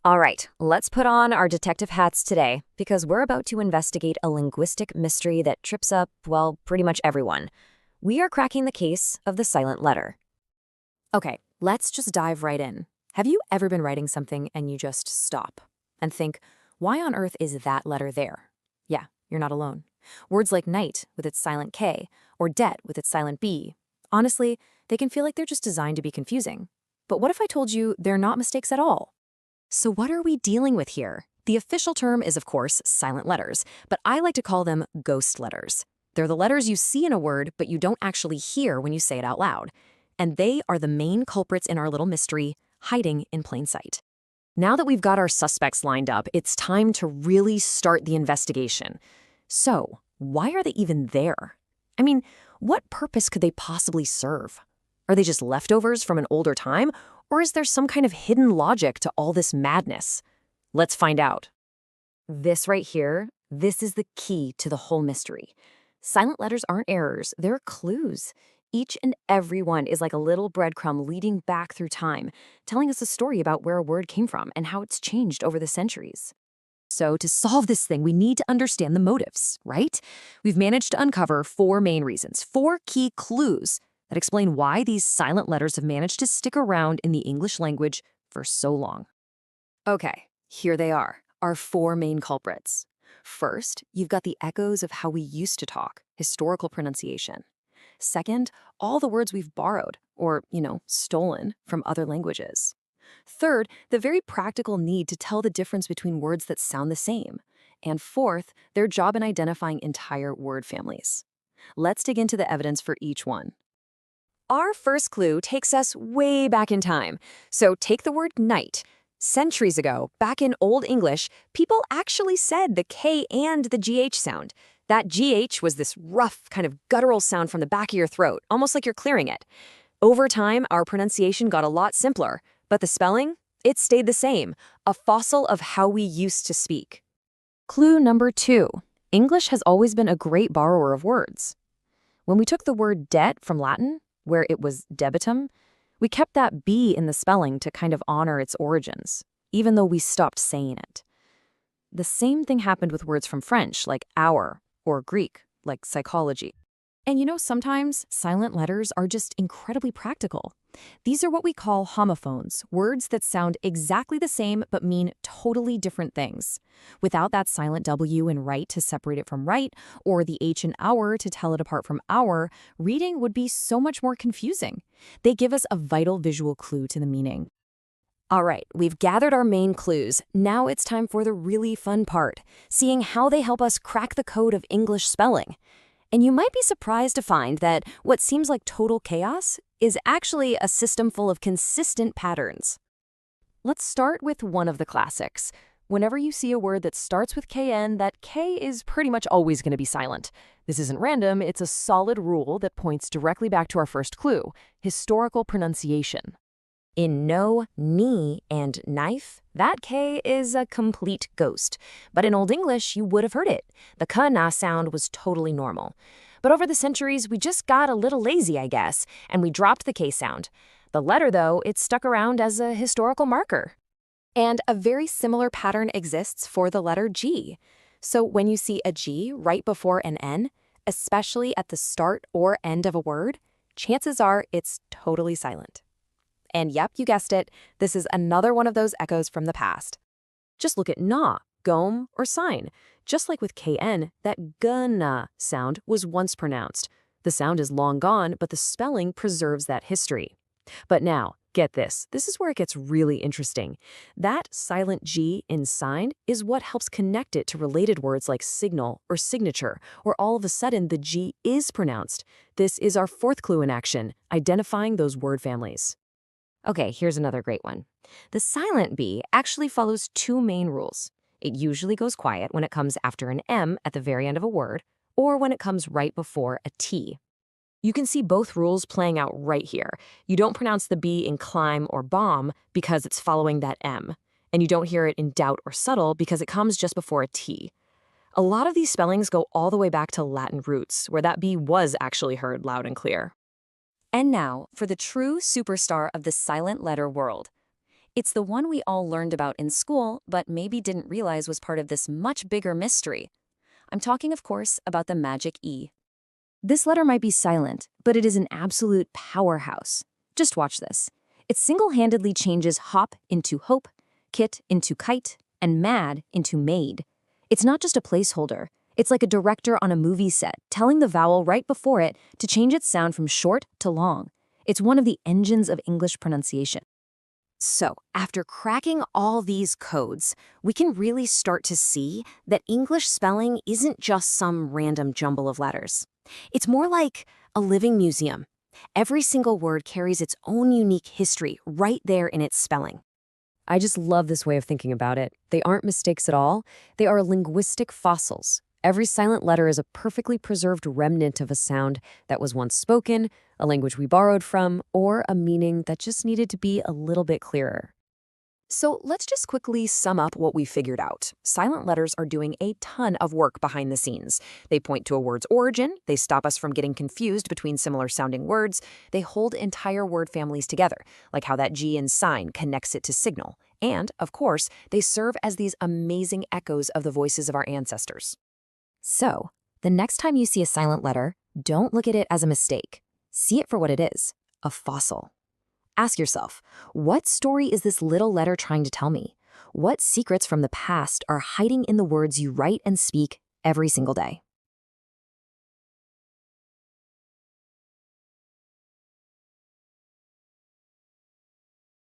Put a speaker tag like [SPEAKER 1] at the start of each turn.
[SPEAKER 1] All right, let's put on our detective hats today because we're about to investigate a linguistic mystery that trips up, well, pretty much everyone. We are cracking the case of the silent letter. Okay, let's just dive right in. Have you ever been writing something and you just stop and think, why on earth is that letter there? Yeah, you're not alone. Words like night with its silent K or debt with its silent B, honestly, they can feel like they're just designed to be confusing. But what if I told you they're not mistakes at all? So what are we dealing with here? The official term is, of course, silent letters, but I like to call them ghost letters. They're the letters you see in a word, but you don't actually hear when you say it out loud. And they are the main culprits in our little mystery, hiding in plain sight. Now that we've got our suspects lined up, it's time to really start the investigation. So, why are they even there? I mean, what purpose could they possibly serve? Are they just leftovers from an older time, or is there some kind of hidden logic to all this madness? Let's find out. This right here, this is the key to the whole mystery. Silent letters aren't errors, they're clues. Each and every one is like a little breadcrumb leading back through time, telling us a story about where a word came from and how it's changed over the centuries. So, to solve this thing, we need to understand the motives, right? We've managed to uncover four main reasons, four key clues that explain why these silent letters have managed to stick around in the English language for so long. Okay, here they are, our four main culprits. First, you've got the echoes of how we used to talk, historical pronunciation. Second, all the words we've borrowed, or, stolen from other languages. Third, the very practical need to tell the difference between words that sound the same. And fourth, their job in identifying entire word families. Let's dig into the evidence for each one. Our first clue takes us way back in time. So take the word night. Centuries ago, back in Old English, people actually said the K and the GH sound. That GH was this rough, kind of guttural sound from the back of your throat, almost like you're clearing it. Over time, our pronunciation got a lot simpler, but the spelling, it stayed the same, a fossil of how we used to speak. Clue number two. English has always been a great borrower of words. When we took the word debt from Latin, where it was debitum, we kept that B in the spelling to kind of honor its origins, even though we stopped saying it. The same thing happened with words from French, like hour, or Greek, like psychology. And sometimes silent letters are just incredibly practical. These are what we call homophones, words that sound exactly the same but mean totally different things. Without that silent W in right to separate it from right, or the H in hour to tell it apart from hour, reading would be so much more confusing. They give us a vital visual clue to the meaning. All right, we've gathered our main clues. Now it's time for the really fun part, seeing how they help us crack the code of English spelling. And you might be surprised to find that what seems like total chaos is actually a system full of consistent patterns. Let's start with one of the classics. Whenever you see a word that starts with KN, that K is pretty much always going to be silent. This isn't random, it's a solid rule that points directly back to our first clue, historical pronunciation. In no, knee, and knife, that K is a complete ghost. But in Old English, you would have heard it. The ka-na sound was totally normal. But over the centuries, we just got a little lazy, I guess, and we dropped the K sound. The letter, though, it stuck around as a historical marker. And a very similar pattern exists for the letter G. So when you see a G right before an N, especially at the start or end of a word, chances are it's totally silent. And yep, you guessed it, this is another one of those echoes from the past. Just look at na, gom, or sign. Just like with KN, that gna sound was once pronounced. The sound is long gone, but the spelling preserves that history. But now, get this. This is where it gets really interesting. That silent G in sign is what helps connect it to related words like signal or signature, where all of a sudden the G is pronounced. This is our fourth clue in action, identifying those word families. Okay, here's another great one. The silent B actually follows two main rules. It usually goes quiet when it comes after an M at the very end of a word, or when it comes right before a T. You can see both rules playing out right here. You don't pronounce the B in climb or bomb because it's following that M, and you don't hear it in doubt or subtle because it comes just before a T. A lot of these spellings go all the way back to Latin roots, where that B was actually heard loud and clear. And now, for the true superstar of the silent letter world. It's the one we all learned about in school, but maybe didn't realize was part of this much bigger mystery. I'm talking, of course, about the magic E. This letter might be silent, but it is an absolute powerhouse. Just watch this. It single-handedly changes hop into hope, kit into kite, and mad into maid. It's not just a placeholder. It's like a director on a movie set telling the vowel right before it to change its sound from short to long. It's one of the engines of English pronunciation. So, after cracking all these codes, we can really start to see that English spelling isn't just some random jumble of letters. It's more like a living museum. Every single word carries its own unique history right there in its spelling. I just love this way of thinking about it. They aren't mistakes at all. They are linguistic fossils. Every silent letter is a perfectly preserved remnant of a sound that was once spoken, a language we borrowed from, or a meaning that just needed to be a little bit clearer. So let's just quickly sum up what we figured out. Silent letters are doing a ton of work behind the scenes. They point to a word's origin, they stop us from getting confused between similar sounding words, they hold entire word families together, like how that G in sign connects it to signal. And, of course, they serve as these amazing echoes of the voices of our ancestors. So, the next time you see a silent letter, don't look at it as a mistake. See it for what it is, a fossil. Ask yourself, what story is this little letter trying to tell me? What secrets from the past are hiding in the words you write and speak every single day?